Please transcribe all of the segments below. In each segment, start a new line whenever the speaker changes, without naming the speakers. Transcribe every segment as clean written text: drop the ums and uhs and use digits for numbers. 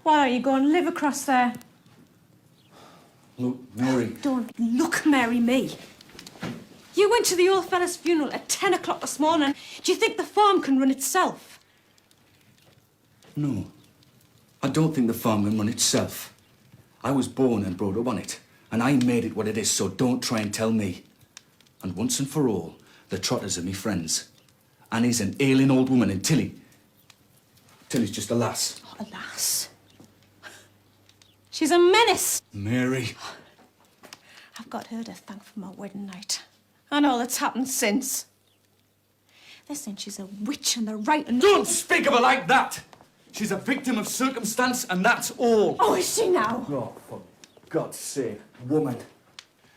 Why don't you go and live across there?
Look, Mary.
Don't look, Mary, me. You went to the old fella's funeral at 10 o'clock this morning. Do you think the farm can run itself?
No. I don't think the farm can run itself. I was born and brought up on it, and I made it what it is, so don't try and tell me. And once and for all, the Trotters are me friends. Annie's an ailing old woman, and Tilly's just a lass.
Oh, a lass? She's a menace.
Mary.
I've got her to thank for my wedding night. And all that's happened since. They're saying she's a witch and they're right and...
Don't speak of her like that! She's a victim of circumstance, and that's all.
Oh, is she now?
Oh, for God's sake, woman.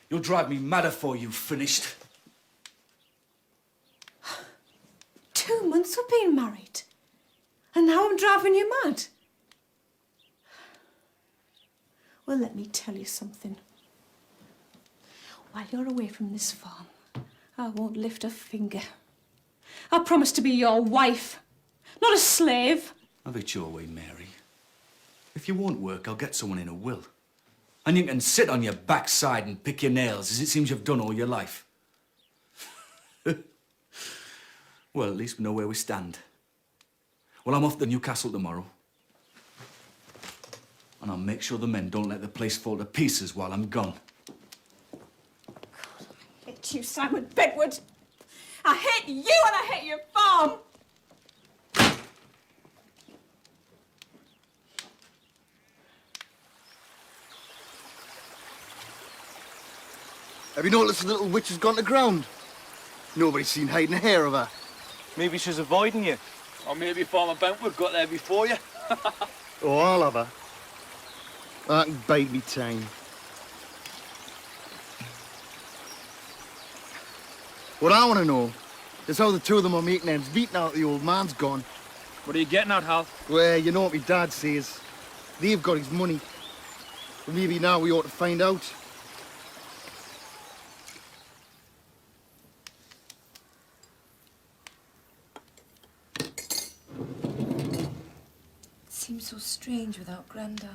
You'll drive me madder before you've finished.
2 months we've been married. And now I'm driving you mad. Well, let me tell you something. While you're away from this farm, I won't lift a finger. I promise to be your wife, not a slave.
Have it your way, Mary. If you won't work, I'll get someone in who will. And you can sit on your backside and pick your nails, as it seems you've done all your life. Well, at least we know where we stand. Well, I'm off to Newcastle tomorrow. And I'll make sure the men don't let the place fall to pieces while I'm gone.
God, I hate you, Simon Bedwood. I hate you and I hate your farm.
Have you noticed the little witch has gone to ground? Nobody's seen hiding a hair of her.
Maybe she's avoiding you. Or maybe Farmer Bentwood got there before you.
Oh, I'll have her. I can bite me time. What I want to know is how the two of them are making ends meet now that the old man's gone.
What are you getting at, Hal?
Well, you know what my dad says. They've got his money. But maybe now we ought to find out.
Seems so strange without Granda.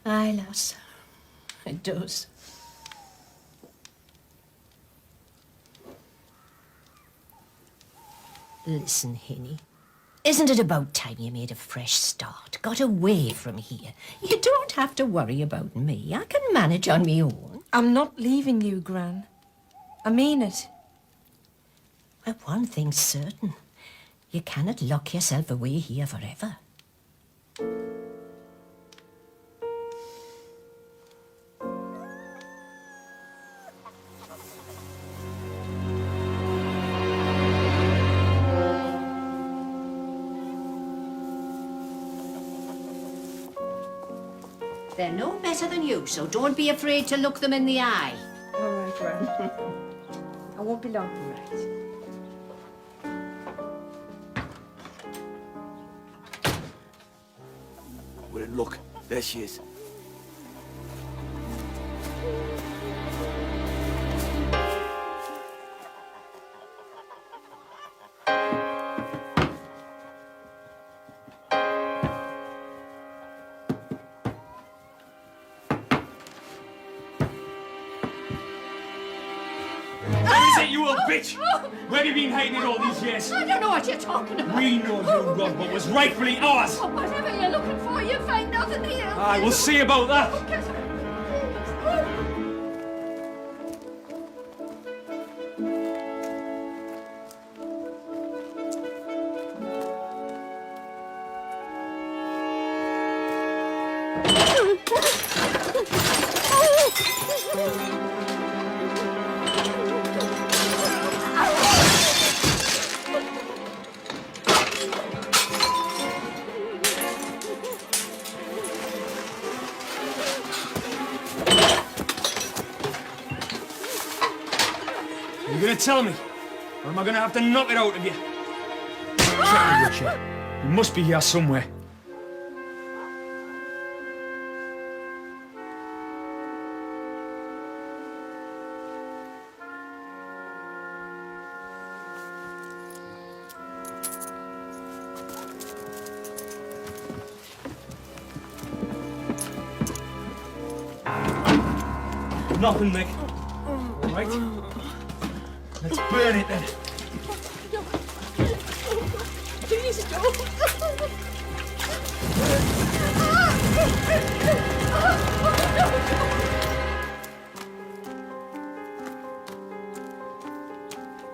Aye, lass. It does. Listen, Hinny. Isn't it about time you made a fresh start? Got away from here? You don't have to worry about me. I can manage on me own.
I'm not leaving you, Gran. I mean it.
Well, one thing's certain. You cannot lock yourself away here forever. They're no better than you, so don't be afraid to look them in the eye.
All right, Gran. I won't be long, all right.
Well, look, there she is.
You old bitch! Where have you been hiding it all these years?
I don't know what you're talking about.
We know you robbed what was rightfully ours!
Oh, whatever you're looking for, you find nothing here.
I will see about that! You gonna tell me? Or am I gonna have to knock it out of you? Richard, you must be here somewhere. Nothing, Mick. All right? Let's burn it then.
Please don't.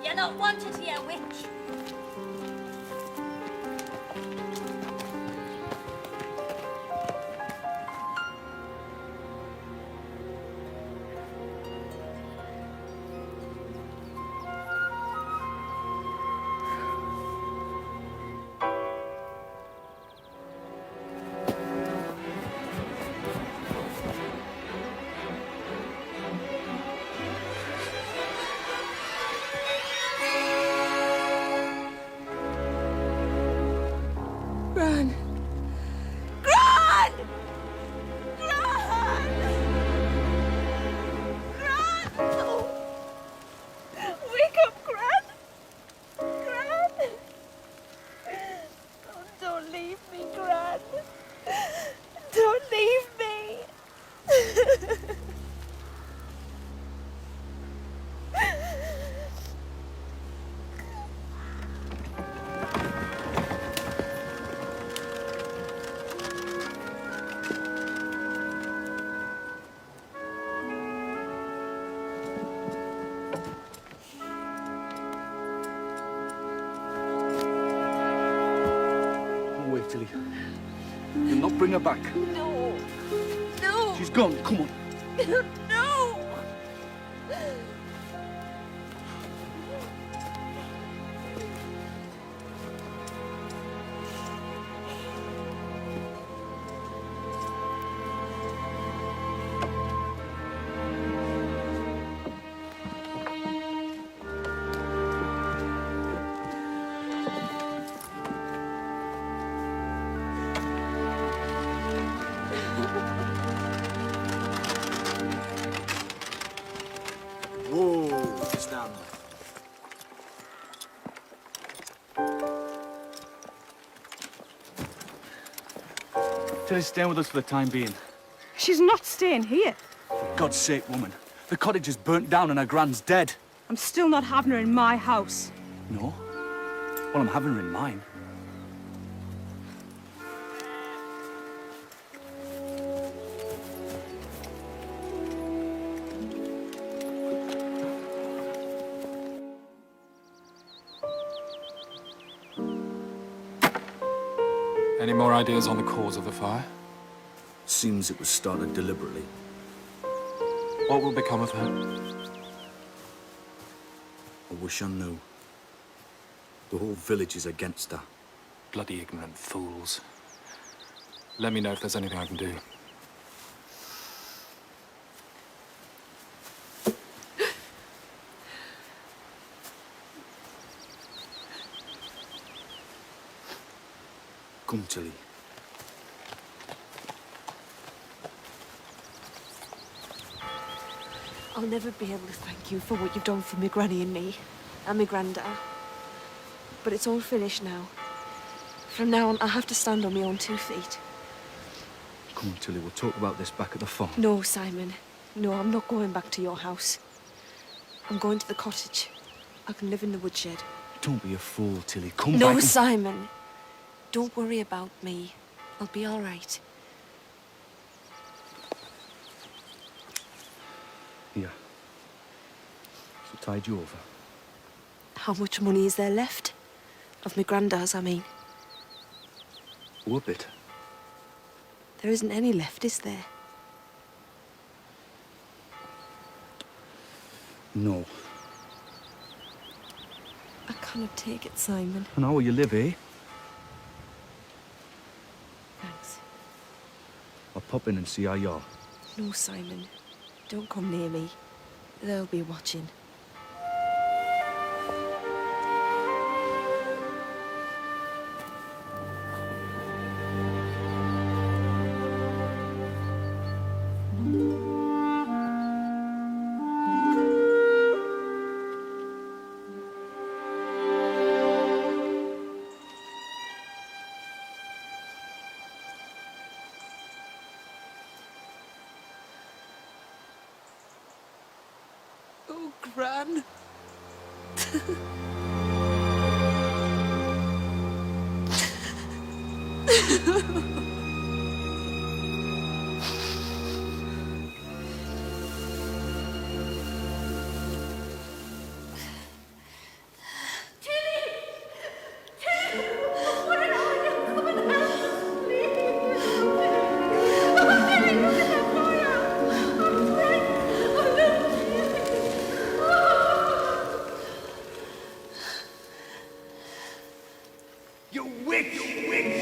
You're not wanted here, witch.
Gran! Gran! Gran! Gran! Oh. Wake up, Gran! Gran! Oh, don't leave me, Gran! Don't leave me!
Wait, Tilly. You'll not bring her back.
No! No!
She's gone. Come on.
No!
Whoa, it's down
Tilly's staying with us for the time being.
She's not staying here.
For God's sake, woman. The cottage is burnt down and her gran's dead.
I'm still not having her in my house.
No? Well, I'm having her in mine.
Any more ideas on the cause of the fire?
Seems it was started deliberately.
What will become of her?
I wish I knew. The whole village is against her.
Bloody ignorant fools. Let me know if there's anything I can do.
Come, Tilly.
I'll never be able to thank you for what you've done for me granny and me, and me grandad. But it's all finished now. From now on, I have to stand on my own 2 feet.
Come on, Tilly, we'll talk about this back at the farm.
No, Simon. No, I'm not going back to your house. I'm going to the cottage. I can live in the woodshed.
Don't be a fool, Tilly. Come back
No,
and...
Simon. Don't worry about me. I'll be all right.
Here. So tide you over.
How much money is there left? Of my granddad's, I mean.
Oh, a bit.
There isn't any left, is there?
No.
I cannot take it, Simon.
And how will you live, eh?
Thanks.
I'll pop in and see how you are.
No, Simon. Don't come near me. They'll be watching. Oh, Gran.
You witch! You witch!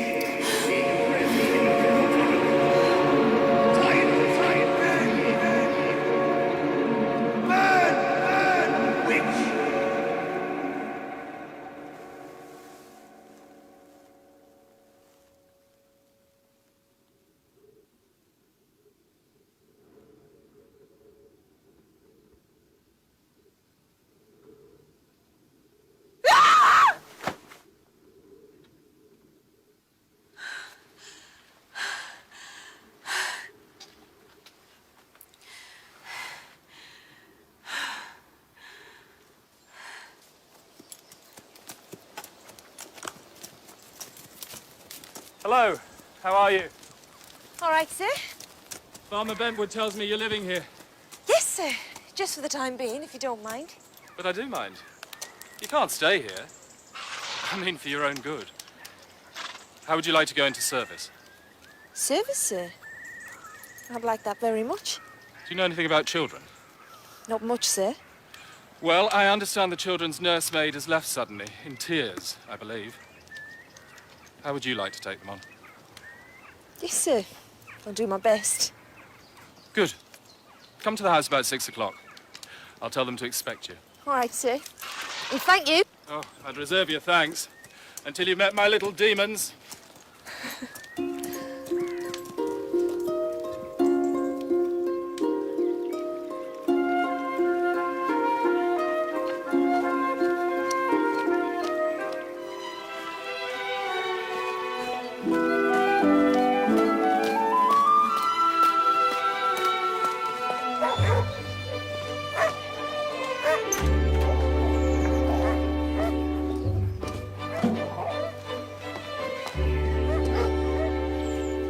Burn! Witch!
Hello, how are you?
All right, sir.
Farmer Bentwood tells me you're living here.
Yes, sir. Just for the time being, if you don't mind.
But I do mind. You can't stay here. I mean, for your own good. How would you like to go into service?
Service, sir? I'd like that very much.
Do you know anything about children?
Not much, sir.
Well, I understand the children's nursemaid has left suddenly, in tears, I believe. How would you like to take them on?
Yes, sir. I'll do my best.
Good. Come to the house about 6 o'clock. I'll tell them to expect you.
All right, sir. And thank you.
Oh, I'd reserve your thanks until you've met my little demons.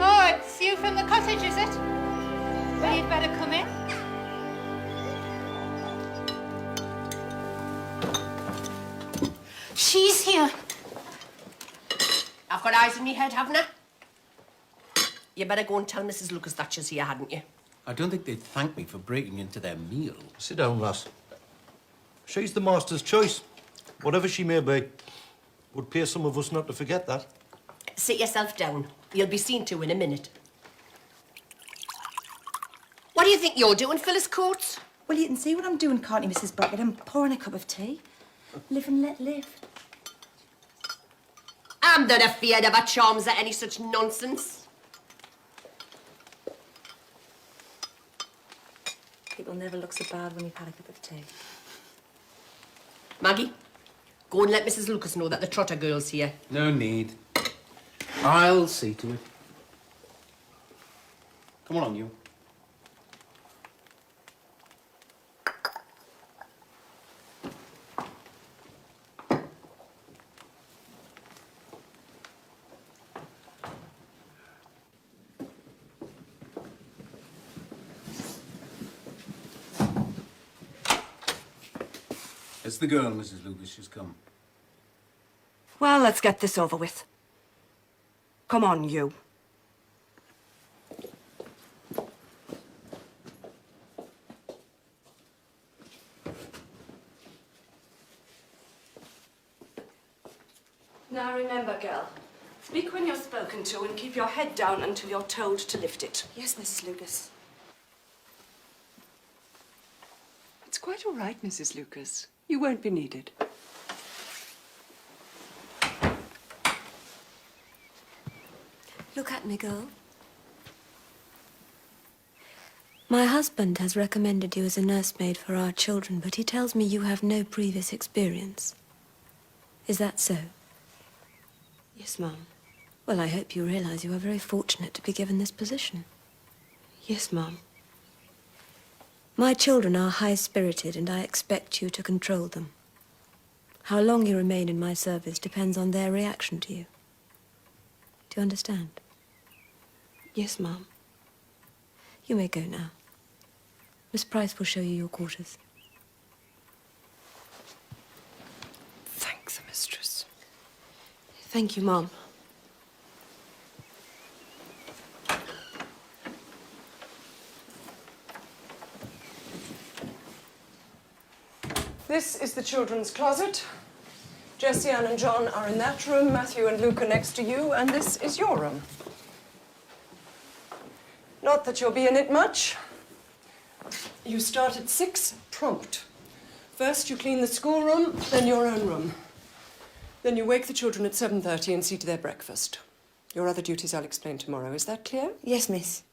Oh, it's you from the cottage, is it? Well, you'd better come in. She's here.
I've got eyes in my head, haven't I? You better go and tell Mrs. Lucas Thatcher's here, hadn't you?
I don't think they'd thank me for breaking into their meal.
Sit down, lass. She's the master's choice. Whatever she may be. Would pay some of us not to forget that.
Sit yourself down. You'll be seen to in a minute. What do you think you're doing, Phyllis Coates?
Well, you can see what I'm doing, can't you, Mrs. Brackett? I'm pouring a cup of tea. Live and let live.
I'm not afeard of her charms or any such nonsense.
People never look so bad when you've had a cup of tea.
Maggie, go and let Mrs. Lucas know that the Trotter girl's here.
No need. I'll see to it. Come along, you. It's the girl, Mrs. Lucas. She's come.
Well, let's get this over with. Come on, you. Now remember, girl, speak when you're spoken to and keep your head down until you're told to lift it.
Yes, Mrs. Lucas.
It's quite all right, Mrs. Lucas. You won't be needed.
Look at me, girl. My husband has recommended you as a nursemaid for our children, but he tells me you have no previous experience. Is that so?
Yes, Mum.
Well, I hope you realize you are very fortunate to be given this position.
Yes, Mum.
My children are high-spirited, and I expect you to control them. How long you remain in my service depends on their reaction to you. Do you understand?
Yes, Mum.
You may go now. Miss Price will show you your quarters.
Thanks, Mistress. Thank you, Mum.
This is the children's closet. Jessie, Anne and John are in that room. Matthew and Luke are next to you, and this is your room. Not that you'll be in it much. You start at 6 prompt. First you clean the schoolroom, then your own room. Then you wake the children at 7:30 and see to their breakfast. Your other duties I'll explain tomorrow. Is that clear?
Yes, miss.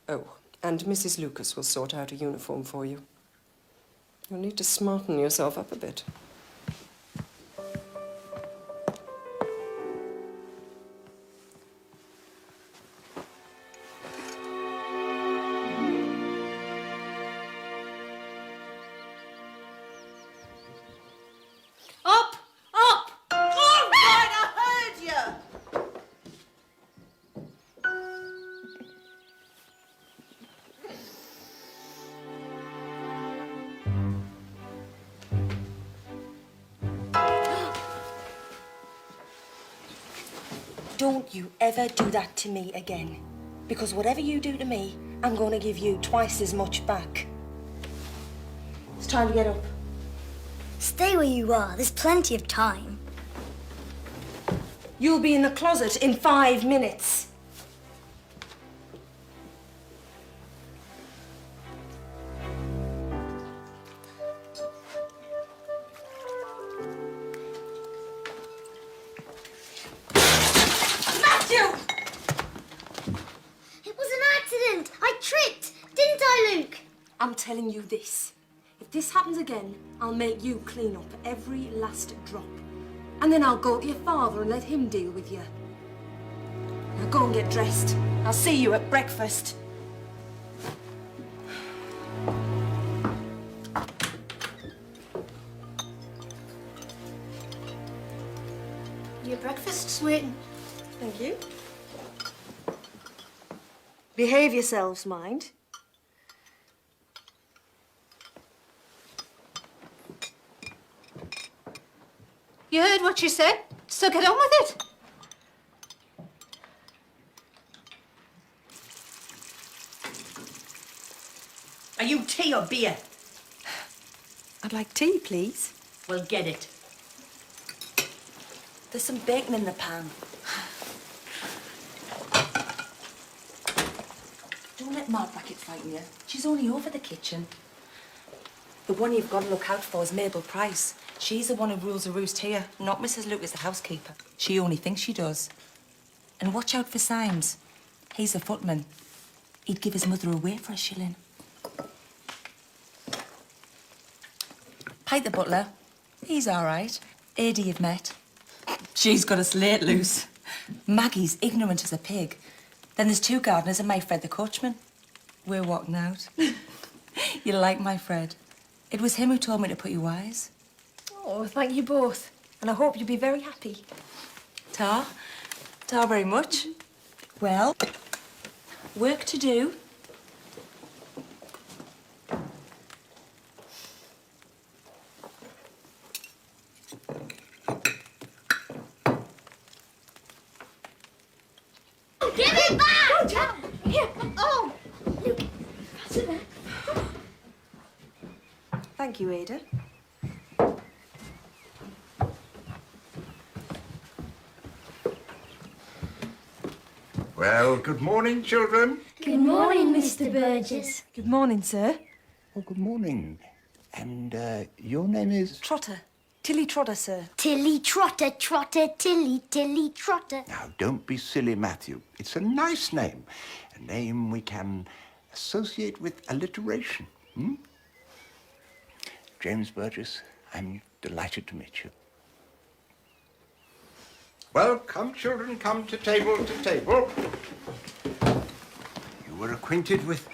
Oh, and Mrs. Lucas will sort out a uniform for you. You'll need to smarten yourself up a bit.
Up! Up! All right, I heard you!
Don't you ever do that to me again. Because whatever you do to me, I'm going to give you twice as much back. It's time to get up.
Stay where you are. There's plenty of time.
You'll be in the closet in 5 minutes.
Matthew! It was an accident. I tripped. Didn't I, Luke?
I'm telling you this. If this happens again, I'll make you clean up every last drop. And then I'll go to your father and let him deal with you. Now go and get dressed. I'll see you at breakfast.
Your breakfast's waiting.
Thank you. Behave yourselves, mind.
You heard what she said, so get on with it.
Are you tea or beer?
I'd like tea, please.
Well, get it.
There's some bacon in the pan. Don't let Ma Brackett frighten you. She's only over the kitchen. The one you've got to look out for is Mabel Price. She's the one who rules the roost here, not Mrs. Lucas, the housekeeper. She only thinks she does. And watch out for Symes. He's a footman. He'd give his mother away for a shilling. Pike the butler. He's all right. Ada you've met. She's got a slate loose. Maggie's ignorant as a pig. Then there's 2 gardeners and my Fred the coachman. We're walking out. You like my Fred. It was him who told me to put you wise.
Oh, thank you both.
And I hope you'll be very happy. Ta very much. Well, work to do.
Give it back! Here. Oh, Luke. That's it.
Thank you, Ada.
Well, good morning, children.
Good morning, Mr. Burgess.
Good morning, sir.
Oh, good morning. And your name is?
Trotter. Tilly Trotter, sir.
Tilly Trotter, Trotter, Tilly, Tilly Trotter.
Now, don't be silly, Matthew. It's a nice name. A name we can associate with alliteration. Hmm? James Burgess, I'm delighted to meet you. Well, come, children, come to table, to table. You were acquainted with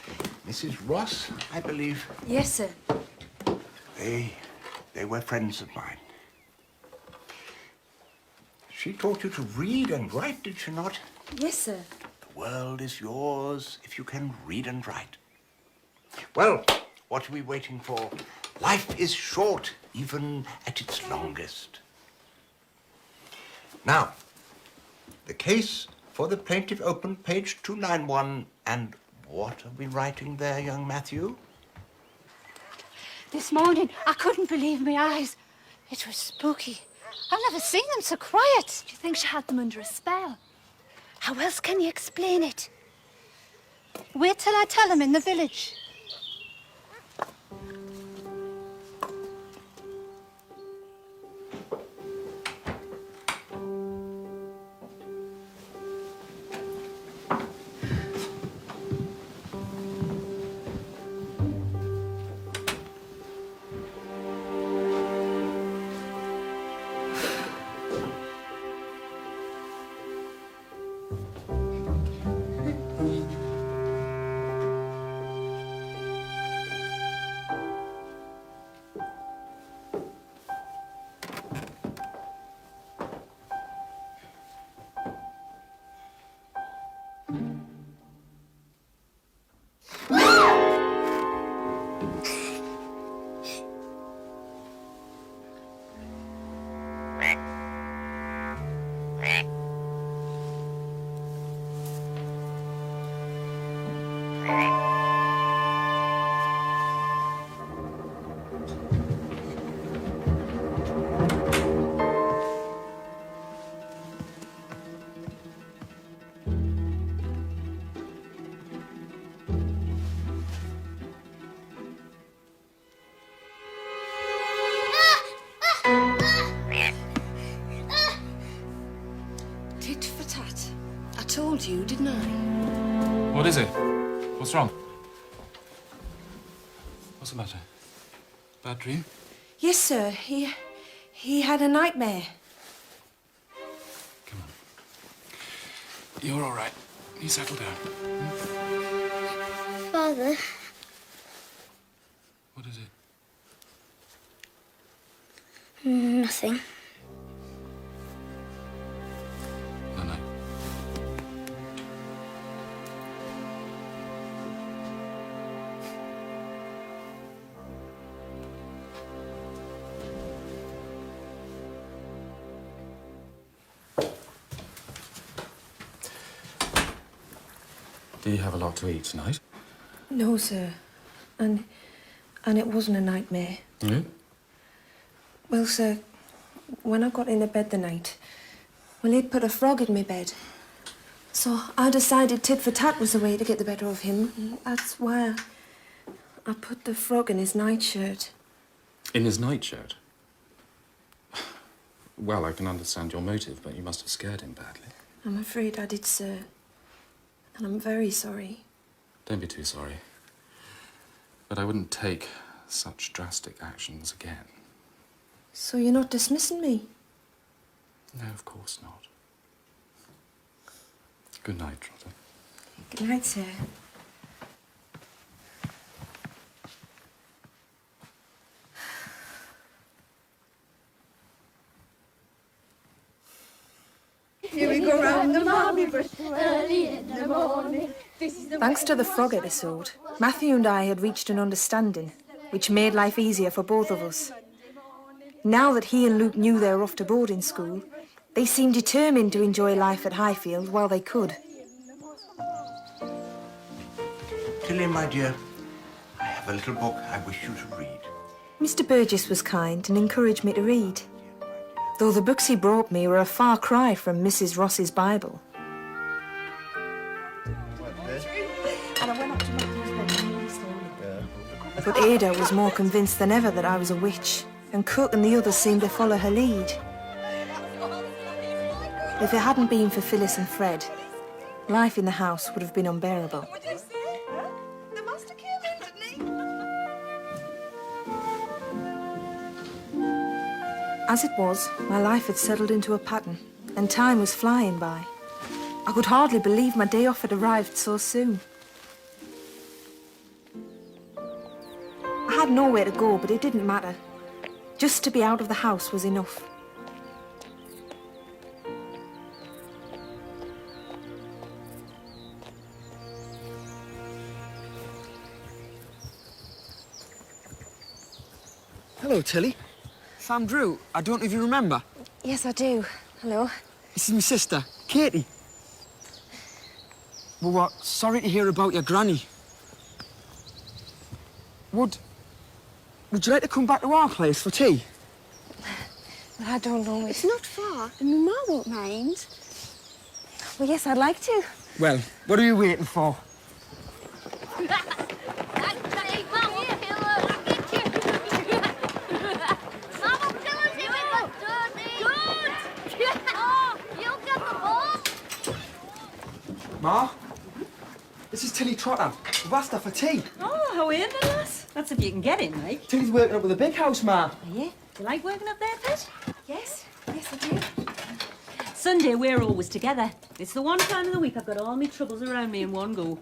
Mrs. Ross, I believe.
Yes, sir.
They were friends of mine. She taught you to read and write, did she not?
Yes, sir.
The world is yours if you can read and write. Well, what are we waiting for? Life is short, even at its longest. Now, the case for the plaintiff opened page 291, and what are we writing there, young Matthew?
This morning, I couldn't believe my eyes. It was spooky. I've never seen them so quiet.
Do you think she had them under a spell?
How else can you explain it? Wait till I tell him in the village.
Tit for tat. I told you, didn't I?
What is it? What's wrong? What's the matter? Bad dream?
Yes, sir. He had a nightmare.
You're all right. You settle down.
Father,
What is it?
nothing.
No, no. Do you have a lot to eat tonight?
No, sir. And it wasn't a nightmare.
No?
Well, sir, when I got into bed the night, well, he'd put a frog in my bed. So I decided tit for tat was the way to get the better of him. And that's why I put the frog in his nightshirt.
In his nightshirt? Well, I can understand your motive, but you must have scared him badly.
I'm afraid I did, sir. And I'm very sorry.
Don't be too sorry. But I wouldn't take such drastic actions again.
So you're not dismissing me?
No, of course not. Good night, Trotter.
Good night, sir.
Here we go round the Marlborough Bush early in the morning.
Thanks to the frog episode, Matthew and I had reached an understanding, which made life easier for both of us. Now that he and Luke knew they were off to boarding school, they seemed determined to enjoy life at Highfield while they could.
Tilly, my dear, I have a little book I wish you to read.
Mr. Burgess was kind and encouraged me to read, though the books he brought me were a far cry from Mrs. Ross's Bible. But Ada was more convinced than ever that I was a witch, and Cook and the others seemed to follow her lead. If it hadn't been for Phyllis and Fred, life in the house would have been unbearable. As it was, my life had settled into a pattern, and time was flying by. I could hardly believe my day off had arrived so soon.
had nowhere to go, but it didn't matter. Just to be out of the house was enough.
Hello, Tilly. Sam Drew. I don't know if you remember.
Yes, I do. Hello.
This is my sister, Katie. We were sorry to hear about your granny. Would you like to come back to our place for tea?
Well, I don't know.
It's not far, and my ma won't mind.
Well, yes, I'd like to.
Well, what are you waiting for? Ma? This is Tilly Trotter. We've asked her for tea.
Oh, how are you, my lass? That's if you can get in, like.
Tilly's working up with the big house, Ma.
Are you? Do you like working up there, Pet?
Yes, yes, I do.
Sunday, we're always together. It's the one time of the week I've got all my troubles around me in one go.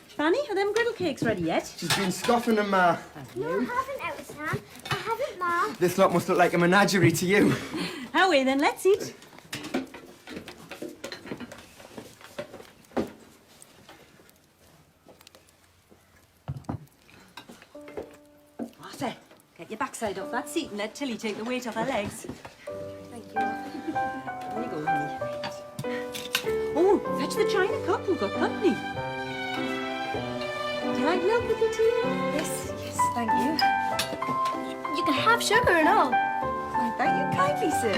Fanny, are them griddle cakes ready yet?
She's been scoffing them, Ma.
No, I haven't, Elsa. I haven't, Ma.
This lot must look like a menagerie to you.
How are you then? Let's eat. Martha, get your backside off that seat and let Tilly take the weight off her legs.
Thank you.
There you go, honey. Oh, fetch the china cup. We've got company. Do you like milk with your tea?
Yes, yes, thank you.
You can have sugar and all.
Why, thank you kindly, sir.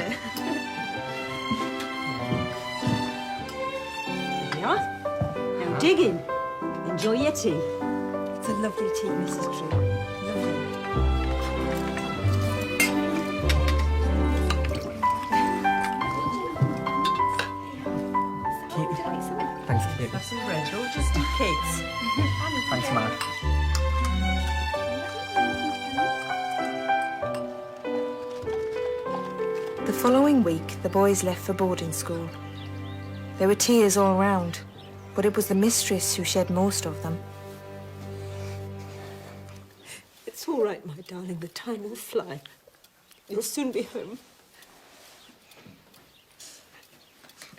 There you are. Now dig in. Enjoy your tea.
It's a lovely tea, Mrs. Drew. Lovely.
Thanks, Katie.
Have some bread, or just cakes.
Thanks, Ma.
The following week, the boys left for boarding school. There were tears all round, but it was the mistress who shed most of them.
It's all right, my darling. The time will fly. You'll soon be home.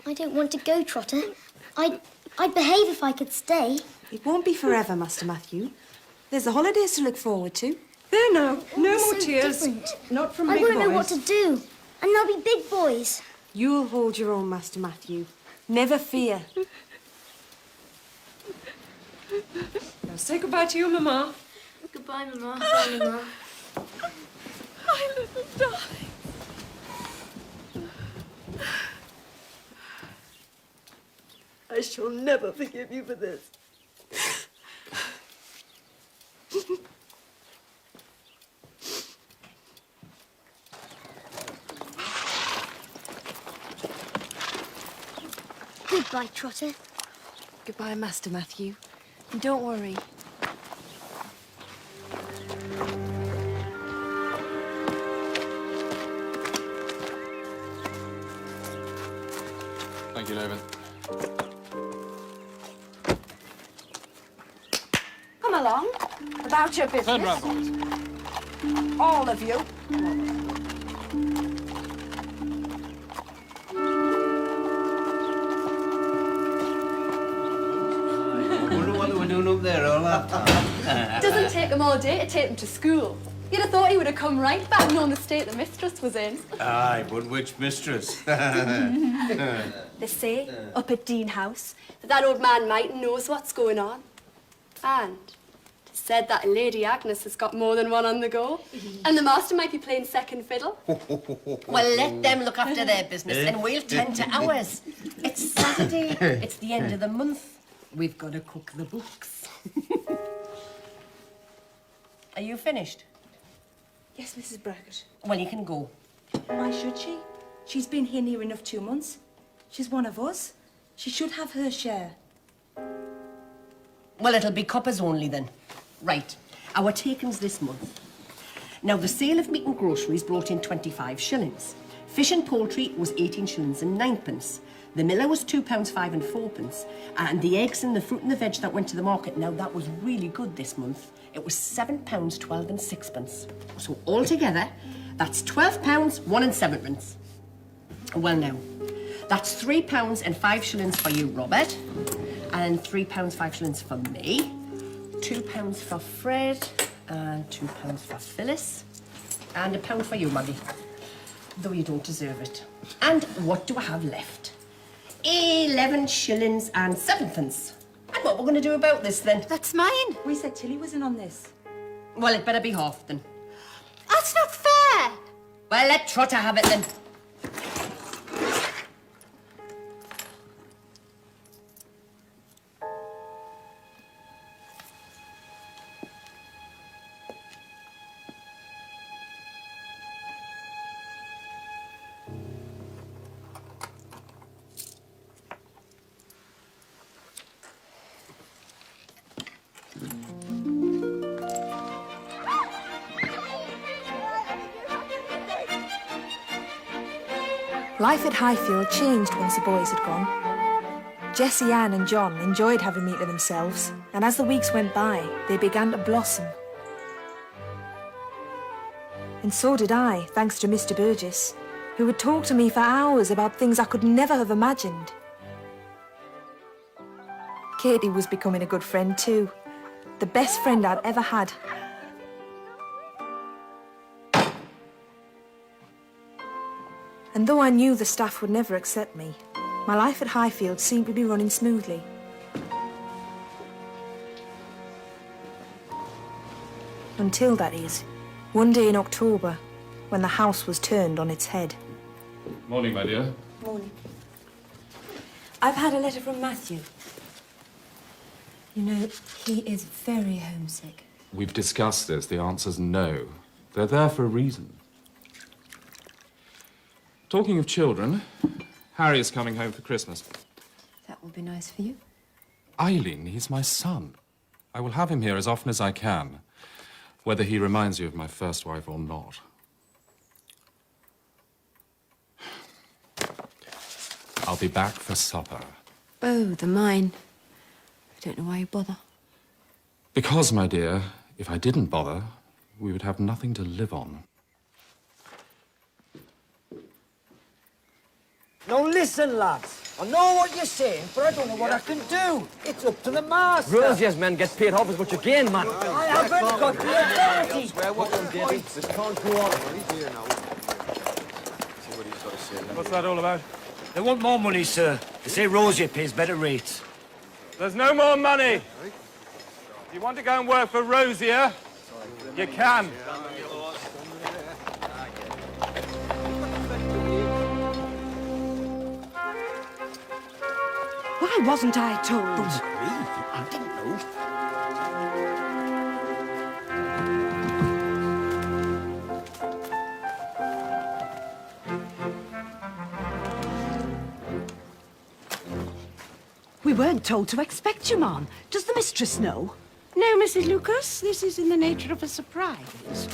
I don't want to go, Trotter. I'd behave if I could stay.
It won't be forever, Master Matthew. There's the holidays to look forward to.
There now. No
It's
more
so
tears.
different.
Not from
I
big
won't
boys.
know what to do. And they'll be big boys.
You'll hold your own, Master Matthew. Never fear.
Now say goodbye to your mamma.
Goodbye, Mama. Bye, Mama.
My little darling. I shall never forgive you for this.
Goodbye, Trotter.
Goodbye, Master Matthew. And don't worry.
Thank you, Nathan.
Come along. About your business.
Turn round, boys.
All of you.
Wonder what they were doing up there all that time.
Doesn't take them all day to take them to school. You'd have thought he would have come right back knowing the state the mistress was in.
Aye, but which mistress?
They say, up at Dean House, that old man Mighton knows what's going on. And it's said that Lady Agnes has got more than one on the go. And the master might be playing second fiddle.
Well, let them look after their business and we'll tend to ours. It's Saturday. It's the end of the month. We've got to cook the books. Are you finished?
Yes, Mrs. Brackett.
Well, you can go.
Why should she? She's been here near enough 2 months. She's one of us. She should have her share.
Well, it'll be coppers only then. Right. Our takings this month. Now, the sale of meat and groceries brought in 25 shillings. Fish and poultry was 18 shillings and 9 pence.
The miller was £2.5 and 4p, and the eggs and the fruit and the veg that went to the market, now that was really good this month. It was £7.12 and 6p. So altogether, that's £12, 1 and 7p. Well now, that's £3 and 5 shillings for you, Robert, and £3 5 shillings for me, £2 for Fred, and £2 for Phyllis, and £1 for you, Maggie, though you don't deserve it. And what do I have left? 11 shillings and 7p. And what we're going to do about this, then?
That's mine.
We said Tilly was in on this.
Well, it better be half, then.
That's not fair.
Well, let Trotter have it, then.
Life at Highfield changed once the boys had gone. Jessie, Ann and John enjoyed having me to themselves, and as the weeks went by, they began to blossom. And so did I, thanks to Mr. Burgess, who would talk to me for hours about things I could never have imagined. Katie was becoming a good friend too, the best friend I'd ever had. And though I knew the staff would never accept me, my life at Highfield seemed to be running smoothly. Until, that is, one day in October, when the house was turned on its head.
Morning, my dear.
Morning. I've had a letter from Matthew. You know, he is very homesick.
We've discussed this. The answer's no. They're there for a reason. Talking of children, Harry is coming home for Christmas.
That will be nice for you.
Eileen, he's my son. I will have him here as often as I can, whether he reminds you of my first wife or not. I'll be back for supper.
Oh, the mine. I don't know why you bother.
Because, my dear, if I didn't bother, we would have nothing to live on.
Now listen, lads. I know what you're saying, but I don't know what I can do. It's up to the master.
Rosier's men get paid half as much again, man.
I haven't got the authority.
This can't go on.
What's that all about?
They want more money, sir. They say Rosier pays better rates.
There's no more money. If you want to go and work for Rosier, you can.
Why wasn't I told?
I didn't know.
We weren't told to expect you, Ma'am. Does the mistress know?
No, Mrs. Lucas. This is in the nature of a surprise.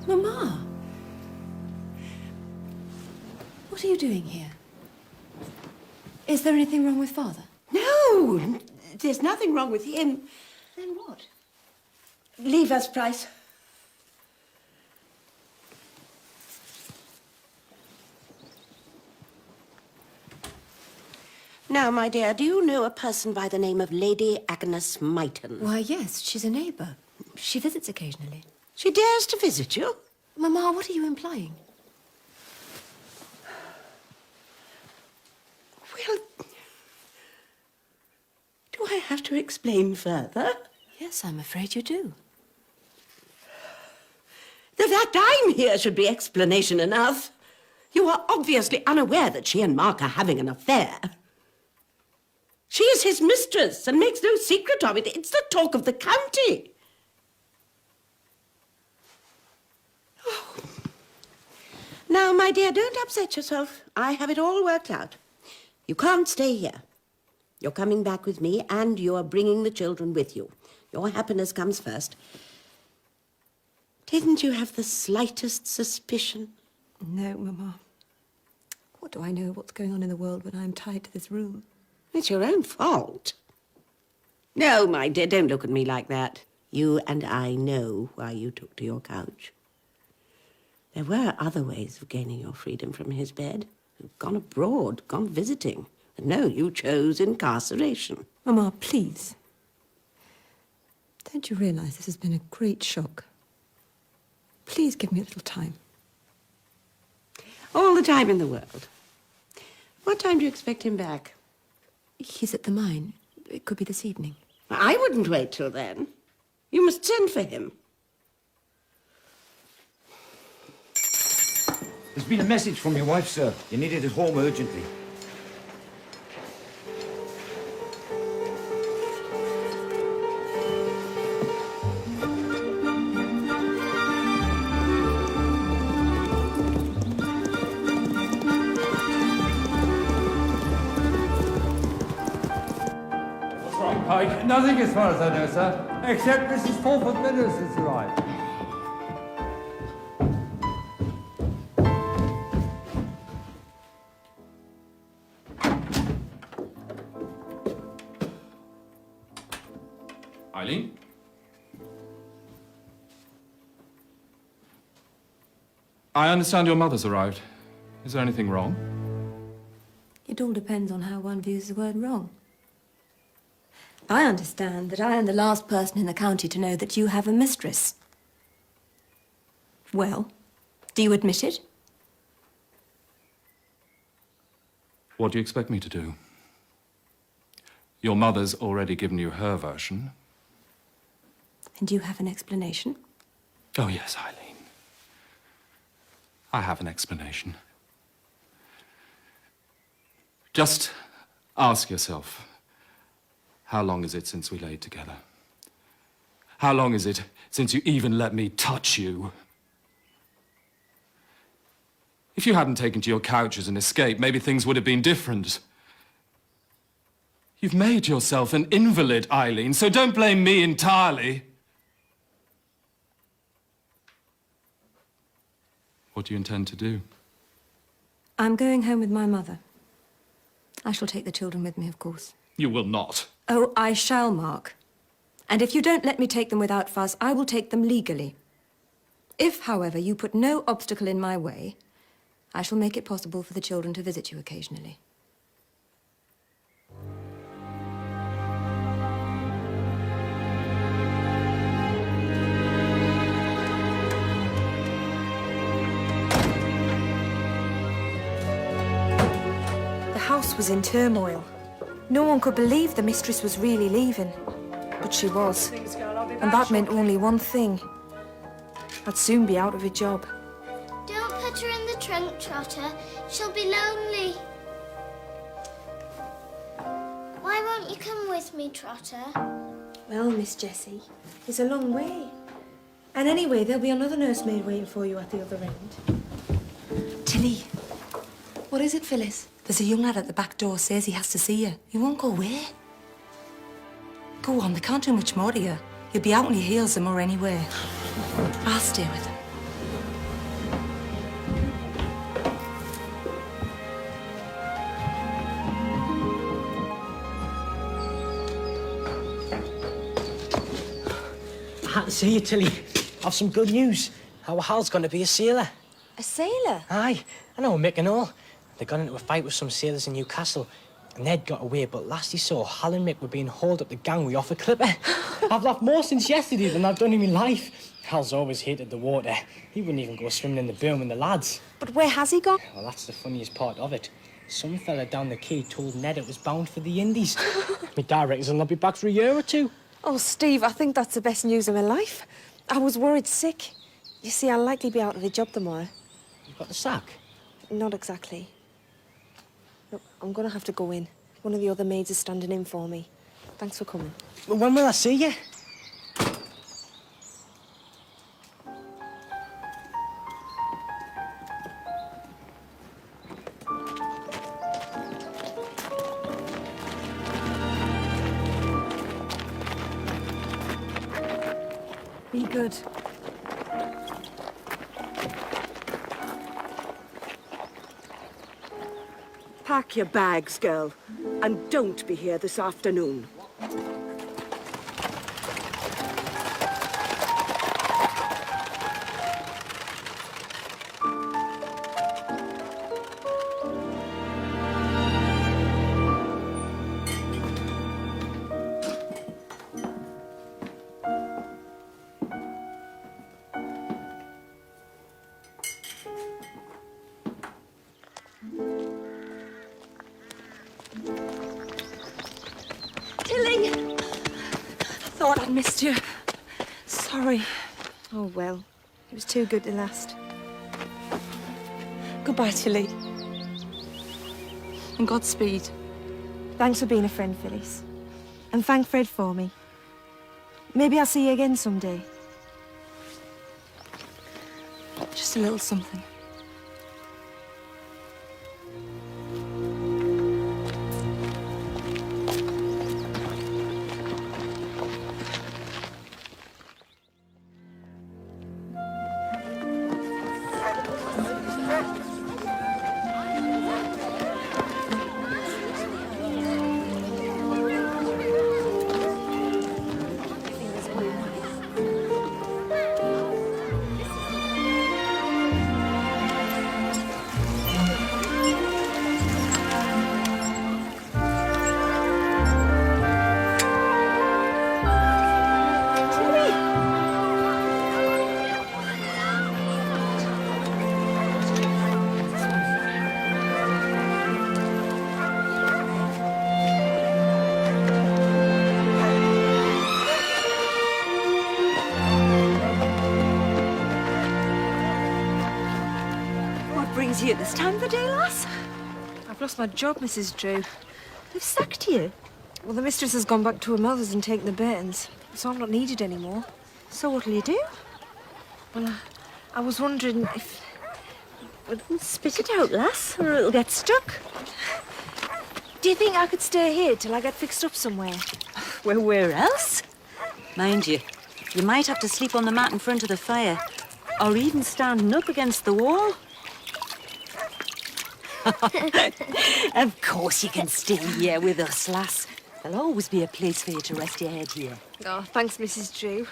Mama! What are you doing here? Is there anything wrong with Father?
No, there's nothing wrong with him.
Then what?
Leave us, Price. Now, my dear, do you know a person by the name of Lady Agnes Myton?
Why, yes, she's a neighbour. She visits occasionally.
She dares to visit you?
Mama, what are you implying?
Well, do I have to explain further?
Yes, I'm afraid you do.
The fact I'm here should be explanation enough. You are obviously unaware that she and Mark are having an affair. She is his mistress and makes no secret of it. It's the talk of the county. Oh. Now, my dear, don't upset yourself. I have it all worked out. You can't stay here. You're coming back with me, and you're bringing the children with you. Your happiness comes first. Didn't you have the slightest suspicion?
No, Mamma. What do I know what's going on in the world when I'm tied to this room?
It's your own fault. No, my dear, don't look at me like that. You and I know why you took to your couch. There were other ways of gaining your freedom from his bed. You've gone abroad, gone visiting. And no, you chose incarceration.
Mamma, please. Don't you realise this has been a great shock? Please give me a little time.
All the time in the world. What time do you expect him back?
He's at the mine. It could be this evening.
I wouldn't wait till then. You must send for him.
There's been a message from your wife, sir. You need it at home urgently.
Pike?
Nothing as far as I know, sir, except Mrs. Fulford Meadows has arrived.
Eileen? I understand your mother's arrived. Is there anything wrong?
It all depends on how one views the word wrong. I understand that I am the last person in the county to know that you have a mistress. Well, do you admit it?
What do you expect me to do? Your mother's already given you her version.
And you have an explanation?
Oh, yes, Eileen. I have an explanation. Just ask yourself, how long is it since we laid together? How long is it since you even let me touch you? If you hadn't taken to your couch as an escape, maybe things would have been different. You've made yourself an invalid, Eileen, so don't blame me entirely. What do you intend to do?
I'm going home with my mother. I shall take the children with me, of course.
You will not.
Oh, I shall, Mark. And if you don't let me take them without fuss, I will take them legally. If, however, you put no obstacle in my way, I shall make it possible for the children to visit you occasionally. The house was in turmoil. No one could believe the mistress was really leaving. But she was. And that meant only one thing. I'd soon be out of a job.
Don't put her in the trunk, Trotter. She'll be lonely. Why won't you come with me, Trotter?
Well, Miss Jessie, it's a long way. And anyway, there'll be another nursemaid waiting for you at the other end. Tilly. What is it, Phyllis? There's a young lad at the back door says he has to see you. You won't go away. Go on, they can't do much more to you. You'll be out on your heels some more anyway. I'll stay with him.
I had to see you, Tilly. I've some good news. Our Hal's going to be a sailor.
A sailor?
Aye, I know Mick and all. They got into a fight with some sailors in Newcastle, and they'd got away, but last he saw, Hal and Mick were being hauled up the gangway off a clipper. I've laughed more since yesterday than I've done in my life. Hal's always hated the water. He wouldn't even go swimming in the boom with the lads.
But where has he gone?
Well, that's the funniest part of it. Some fella down the quay told Ned it was bound for the Indies. My dad reckons he'll not be back for a year or two.
Oh, Steve, I think that's the best news of my life. I was worried sick. You see, I'll likely be out of a job tomorrow.
You've got the sack?
Not exactly. Look, I'm going to have to go in. One of the other maids is standing in for me. Thanks for coming.
Well, when will I see you?
Be good.
Pack your bags, girl, and don't be here this afternoon.
Tilly! Thought I'd missed you. Sorry.
Oh, well. It was too good to last.
Goodbye, Tilly. And Godspeed.
Thanks for being a friend, Phyllis. And thank Fred for me. Maybe I'll see you again someday.
Just a little something. Brings you at this time of the day, lass?
I've lost my job, Mrs. Drew.
They've sacked you.
Well, the mistress has gone back to her mother's and taken the bairns, so I'm not needed anymore.
So what'll you do?
Well, I was wondering if...
Well, spit it out, lass, or it'll get stuck.
Do you think I could stay here till I get fixed up somewhere?
Well, where else? Mind you, you might have to sleep on the mat in front of the fire, or even standing up against the wall. Of course you can stay here with us, lass. There'll always be a place for you to rest your head here.
Oh, thanks, Mrs. Drew.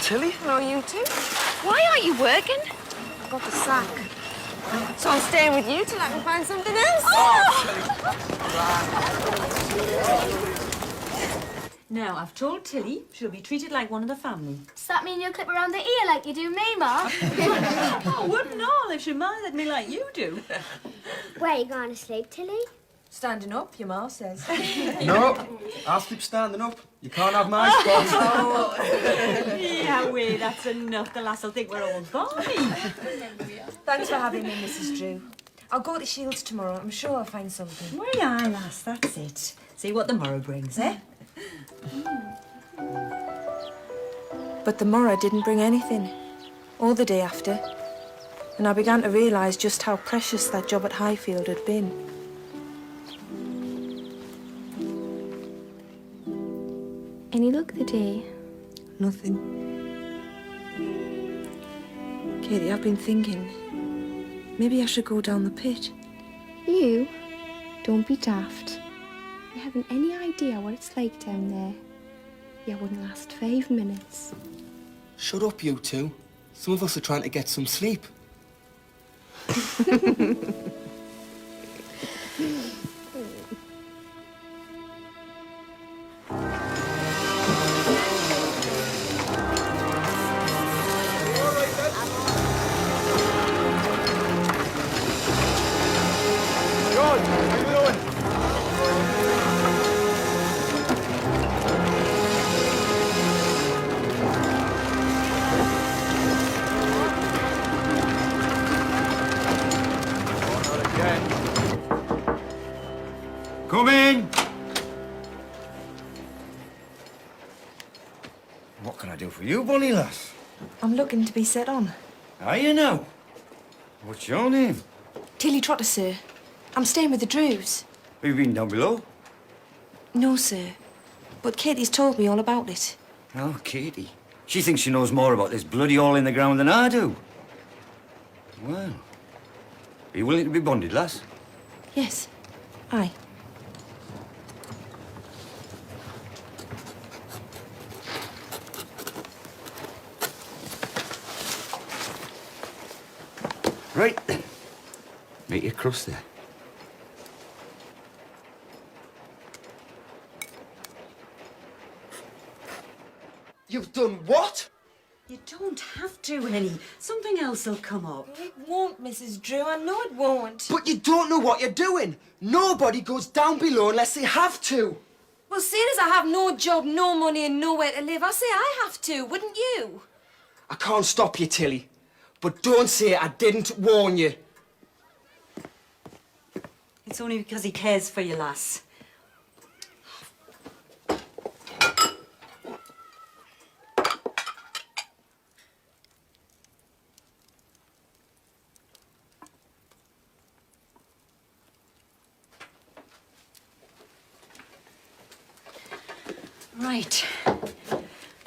Tilly?
Hello, you two.
Why aren't you working?
I got the sack. So I'm staying with you till I can find something else.
Now, I've told Tilly she'll be treated like one of the family.
Does that mean you'll clip around the ear like you do me, Ma?
Oh, wouldn't all if she minded me like you do.
Where are you going to sleep, Tilly?
Standing up, your ma says.
No, I'll sleep standing up. You can't have my spot.
Yeah, wait, that's enough. The lass will think we're all balmy.
Thanks for having me, Mrs. Drew. I'll go to Shields tomorrow. I'm sure I'll find something.
Well, aye, lass, that's it. See what the morrow brings, eh?
But the morrow didn't bring anything, or the day after. And I began to realise just how precious that job at Highfield had been.
Any luck today?
Nothing. Katie, I've been thinking, maybe I should go down the pit.
You? Don't be daft. You haven't any idea what it's like down there. You wouldn't last 5 minutes.
Shut up, you two. Some of us are trying to get some sleep.
You, bonny lass?
I'm looking to be set on.
Are you now? What's your name?
Tilly Trotter, sir. I'm staying with the Drews.
Have you been down below?
No, sir. But Katie's told me all about it.
Oh, Katie. She thinks she knows more about this bloody hole in the ground than I do. Well, are you willing to be bonded, lass?
Yes. Aye.
Right then. Make your cross there.
You've done what?
You don't have to, Henny. Something else will come up.
It won't, Mrs. Drew. I know it won't.
But you don't know what you're doing. Nobody goes down below unless they have to.
Well, seeing as I have no job, no money and nowhere to live, I say I have to, wouldn't you?
I can't stop you, Tilly. But don't say I didn't warn you.
It's only because he cares for you, lass. Right.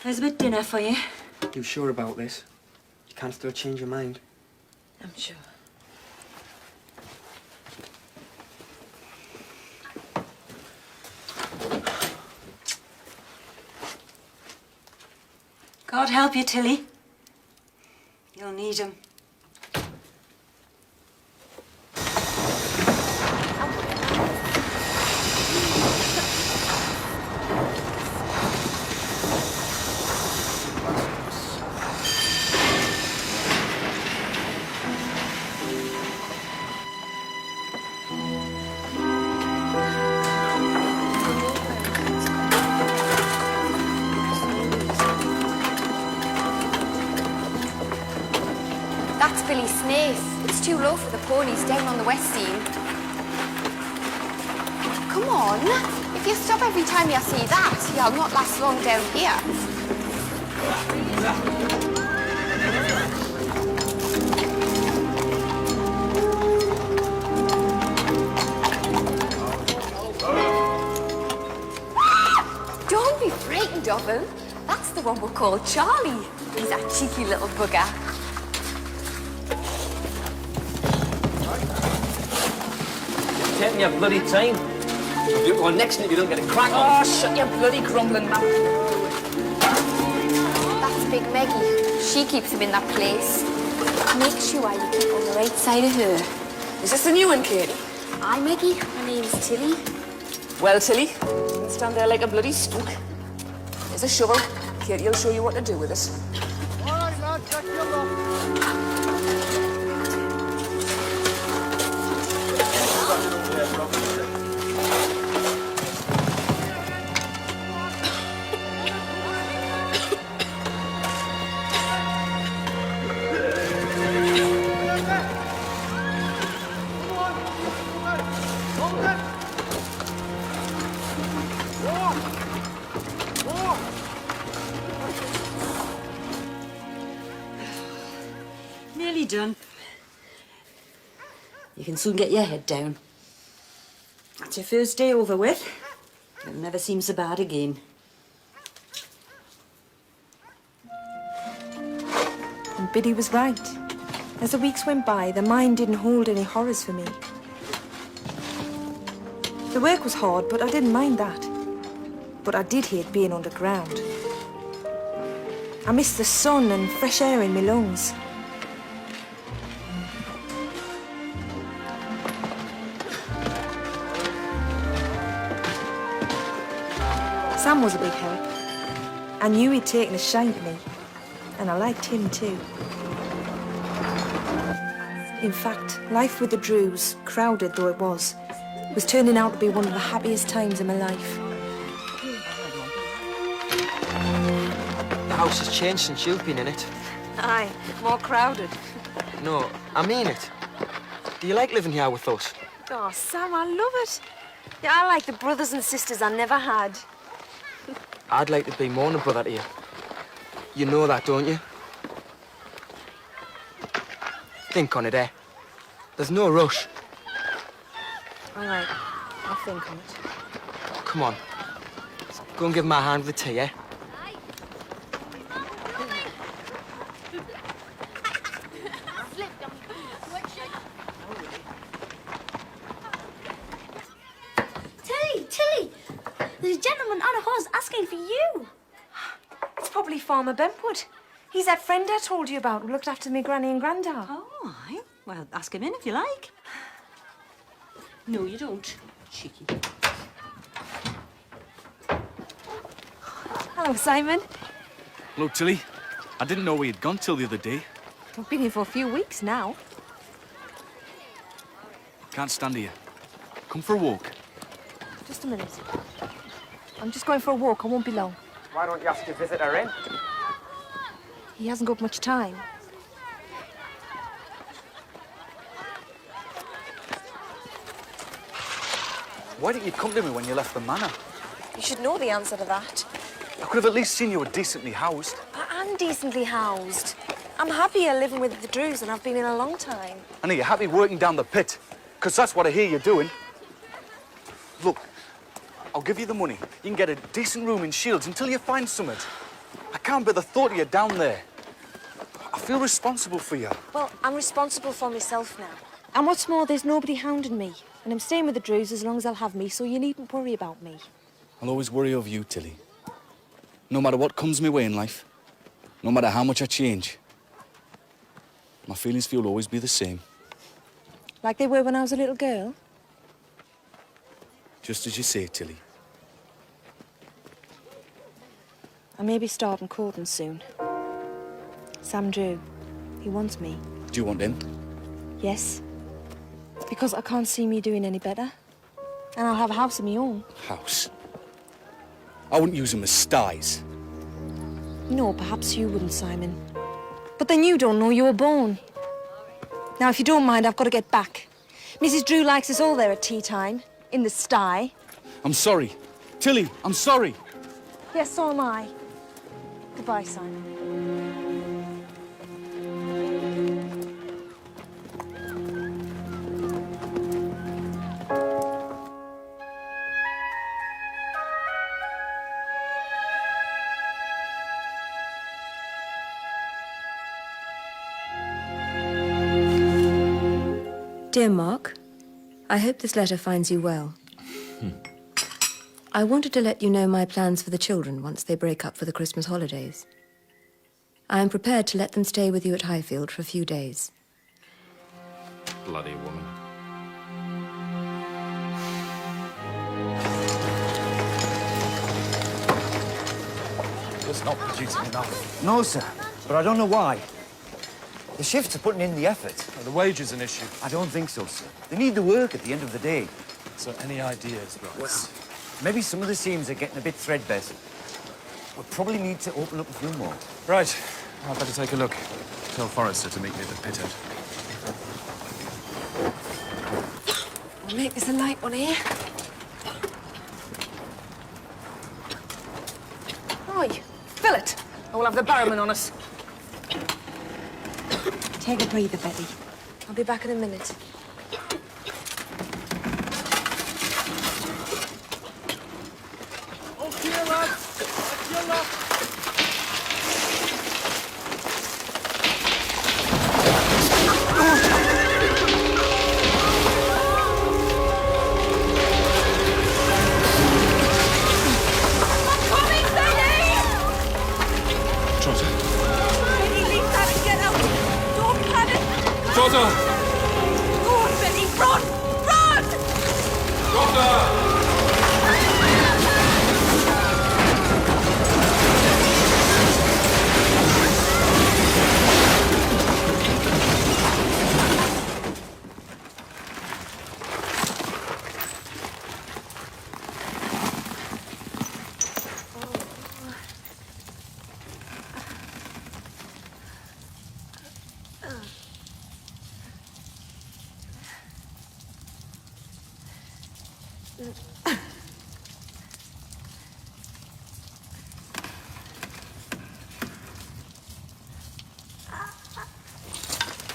There's a bit of dinner for you.
You sure about this? You can't still change your mind.
I'm sure.
God help you, Tilly. You'll need him.
That's Billy Snaith. It's too low for the ponies down on the west end. Come on. If you stop every time you see that, you'll not last long down here. Don't be frightened of him. That's the one we'll call Charlie. He's a cheeky little bugger.
Taking your bloody time. You'll do one next if you don't get a crack on.
Oh, shut your bloody grumbling mouth.
That's Big Maggie. She keeps him in that place. Make sure you keep on the right side of her.
Is this a new one, Katie?
Aye, Maggie. My name's Tilly.
Well, Tilly, don't stand there like a bloody spook. There's a shovel. Katie'll show you what to do with it.
All right, lads, back your luck.
Nearly done. You can soon get your head down. That's your first day over with. It'll never seem so bad again.
And Biddy was right. As the weeks went by, the mine didn't hold any horrors for me. The work was hard, but I didn't mind that. But I did hate being underground. I missed the sun and fresh air in my lungs. Sam was a big help. I knew he'd taken a shine to me, and I liked him too. In fact, life with the Drews, crowded though it was turning out to be one of the happiest times of my life.
The house has changed since you've been in it.
Aye, more crowded.
No, I mean it. Do you like living here with us?
Oh, Sam, I love it. Yeah, I like the brothers and sisters I never had.
I'd like to be more than a brother to you. You know that, don't you? Think on it, eh? There's no rush.
All right, I'll think on it.
Come on. Go and give him a hand with the tea, eh?
Tilly! There's a gentleman on a horse asking for you. It's probably Farmer Bentwood. He's that friend I told you about who looked after me granny and grandad.
Oh, aye. Well, ask him in if you like. No, you don't. Cheeky.
Hello, Simon.
Hello, Tilly. I didn't know we had gone till the other day.
We've been here for a few weeks now.
Can't stand here. Come for a walk.
Just a minute. I'm just going for a walk. I won't be long.
Why don't you ask your visitor in?
He hasn't got much time.
Why didn't you come to me when you left the manor?
You should know the answer to that.
I could have at least seen you were decently housed.
I am decently housed. I'm happier living with the Drews than I've been in a long time.
I know you're happy working down the pit, because that's what I hear you're doing. Look, I'll give you the money. You can get a decent room in Shields until you find something. I can't bear the thought of you down there. I feel responsible for you.
Well, I'm responsible for myself now. And what's more, there's nobody hounding me. And I'm staying with the Drews as long as they'll have me, so you needn't worry about me.
I'll always worry over you, Tilly. No matter what comes my way in life, no matter how much I change, my feelings for you will always be the same.
Like they were when I was a little girl.
Just as you say, Tilly.
I may be starting courting soon. Sam Drew, he wants me.
Do you want him?
Yes. Because I can't see me doing any better. And I'll have a house of my own.
House? I wouldn't use him as styes.
No, perhaps you wouldn't, Simon. But then you don't know you were born. Now, if you don't mind, I've got to get back. Mrs. Drew likes us all there at tea time, in the sty.
I'm sorry. Tilly, I'm sorry.
Yes, so am I. Goodbye, Simon.
Dear Mark, I hope this letter finds you well. I wanted to let you know my plans for the children once they break up for the Christmas holidays. I am prepared to let them stay with you at Highfield for a few days.
Bloody woman.
Just not producing enough. No, sir, but I don't know why. The shifts are putting in the effort.
Are the wages an issue?
I don't think so, sir. They need the work at the end of the day.
So any ideas, Bryce?
Well, maybe some of the seams are getting a bit threadbare. We'll probably need to open up a few more.
Right. I'd better take a look. Tell Forrester to meet me at the pit head.
I'll make this a light one here. Oi, fill it, or we'll have the barrowman on us. Take a breather, Betty. I'll be back in a minute.
Okay, lads. That's your luck.
Trotter!
Go on, Betty, run! Run!
Trotter!
Mm.